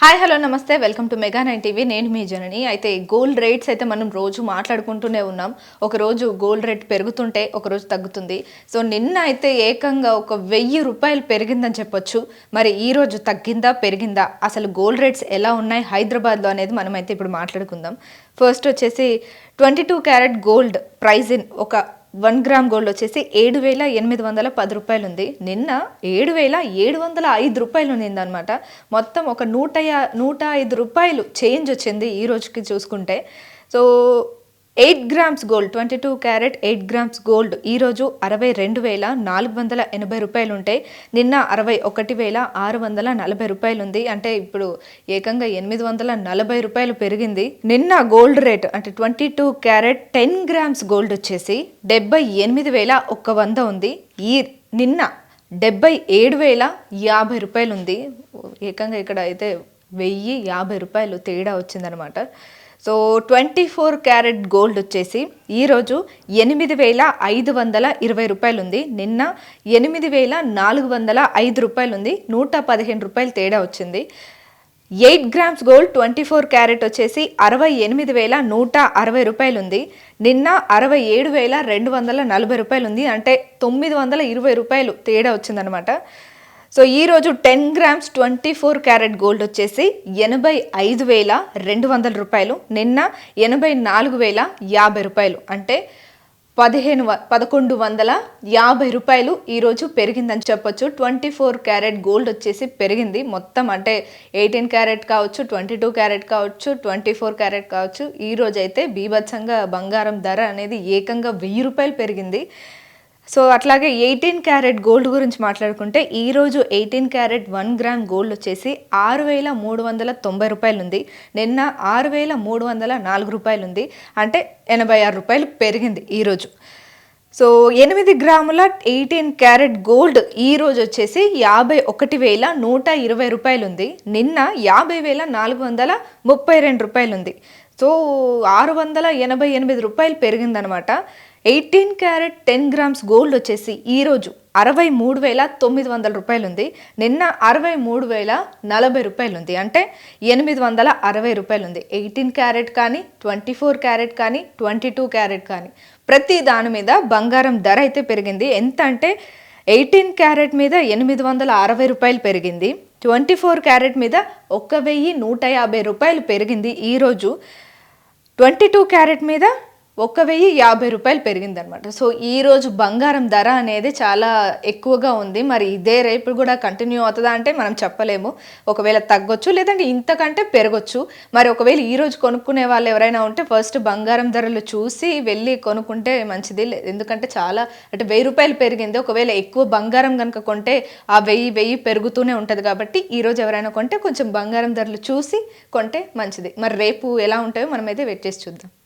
Hi hello నమస్తే welcome to mega 9 TV. నేను మీ జనని. అయితే గోల్డ్ రేట్స్ అయితే మనం రోజు మాట్లాడుకుంటూనే ఉన్నాం. ఒకరోజు గోల్డ్ రేట్ పెరుగుతుంటే ఒకరోజు తగ్గుతుంది. సో నిన్న అయితే ఏకంగా ఒక 1000 రూపాయలు పెరిగిందని చెప్పొచ్చు. మరి ఈ రోజు తగ్గిందా పెరిగిందా, అసలు గోల్డ్ రేట్స్ ఎలా ఉన్నాయి హైదరాబాద్లో అనేది మనం అయితే ఇప్పుడు మాట్లాడుకుందాం. ఫస్ట్ వచ్చేసి 22 క్యారెట్ గోల్డ్ ప్రైజ్ ఇన్ ఒక 1 గ్రామ్ గోల్డ్ వచ్చేసి 7,810 రూపాయలు ఉంది. నిన్న 7,705 రూపాయలు ఉన్నిందనమాట. మొత్తం ఒక 105 రూపాయలు చేంజ్ వచ్చింది ఈ రోజుకి చూసుకుంటే. So 8 grams gold 22 carrot 8 grams gold ఈరోజు 62,480 రూపాయలు ఉంటాయి. నిన్న 61,640 రూపాయలు ఉంది. అంటే ఇప్పుడు ఏకంగా 840 రూపాయలు పెరిగింది. నిన్న గోల్డ్ రేట్ అంటే 22 క్యారెట్ 10 గ్రామ్స్ గోల్డ్ వచ్చేసి 78,100 ఉంది. నిన్న 77,050 రూపాయలు ఉంది. ఏకంగా ఇక్కడ అయితే 1,050 రూపాయలు తేడా వచ్చిందనమాట. సో 24 క్యారెట్ గోల్డ్ వచ్చేసి ఈరోజు 8,520 రూపాయలు ఉంది. నిన్న 8,405 రూపాయలు ఉంది. 115 రూపాయలు తేడా వచ్చింది. 8 గ్రామ్స్ గోల్డ్ 24 క్యారెట్ వచ్చేసి 68,160 రూపాయలు ఉంది. నిన్న 67,240 రూపాయలు ఉంది. అంటే 920 రూపాయలు తేడా వచ్చిందనమాట. సో ఈరోజు 10 గ్రామ్స్ 24 క్యారెట్ గోల్డ్ వచ్చేసి 85,200 రూపాయలు. నిన్న 84,050 రూపాయలు. అంటే 1,150 రూపాయలు ఈరోజు పెరిగిందని చెప్పొచ్చు. 24 క్యారెట్ గోల్డ్ వచ్చేసి పెరిగింది మొత్తం. అంటే 18 క్యారెట్ కావచ్చు, 22 క్యారెట్ కావచ్చు, 24 క్యారెట్ కావచ్చు. ఈరోజు అయితే బీభత్సంగా బంగారం ధర అనేది ఏకంగా 1000 రూపాయలు పెరిగింది. సో అట్లాగే 18 క్యారెట్ గోల్డ్ గురించి మాట్లాడుకుంటే ఈరోజు 18 క్యారెట్ 1 గ్రామ్ గోల్డ్ వచ్చేసి 6,390 రూపాయలు ఉంది. నిన్న 6,304 రూపాయలు ఉంది. అంటే 86 రూపాయలు పెరిగింది ఈరోజు. సో 8 గ్రాముల 18 క్యారెట్ గోల్డ్ ఈరోజు వచ్చేసి 51,120 రూపాయలు ఉంది. నిన్న 50,432 రూపాయలు ఉంది. సో 688 రూపాయలు పెరిగిందనమాట. 18 క్యారెట్ 10 గ్రామ్స్ గోల్డ్ వచ్చేసి ఈరోజు 63,900 రూపాయలు ఉంది. నిన్న 63,040 రూపాయలు ఉంది. అంటే 860 రూపాయలు ఉంది. 18 క్యారెట్ కానీ, 24 క్యారెట్ కానీ, 22 క్యారెట్ కానీ ప్రతి దాని మీద బంగారం ధర అయితే పెరిగింది. ఎంత అంటే 18 క్యారెట్ మీద 860 రూపాయలు పెరిగింది. 24 క్యారెట్ మీద 1,150 రూపాయలు పెరిగింది ఈరోజు. 22 క్యారెట్ మీద 1,050 రూపాయలు పెరిగిందనమాట. సో ఈరోజు బంగారం ధర అనేది చాలా ఎక్కువగా ఉంది. మరి ఇదే రేపు కూడా కంటిన్యూ అవుతుందా అంటే మనం చెప్పలేము. ఒకవేళ తగ్గొచ్చు, లేదంటే ఇంతకంటే పెరగొచ్చు. మరి ఒకవేళ ఈరోజు కొనుక్కునే వాళ్ళు ఎవరైనా ఉంటే ఫస్ట్ బంగారం ధరలు చూసి వెళ్ళి కొనుక్కుంటే మంచిది. ఎందుకంటే చాలా అంటే 1,000 రూపాయలు పెరిగింది. ఒకవేళ ఎక్కువ బంగారం కనుక కొంటే ఆ 1,000 పెరుగుతూనే ఉంటుంది. కాబట్టి ఈరోజు ఎవరైనా కొంటే కొంచెం బంగారం ధరలు చూసి కొంటే మంచిది. మరి రేపు ఎలా ఉంటాయో మనమైతే వెయిట్ చేసి చూద్దాం.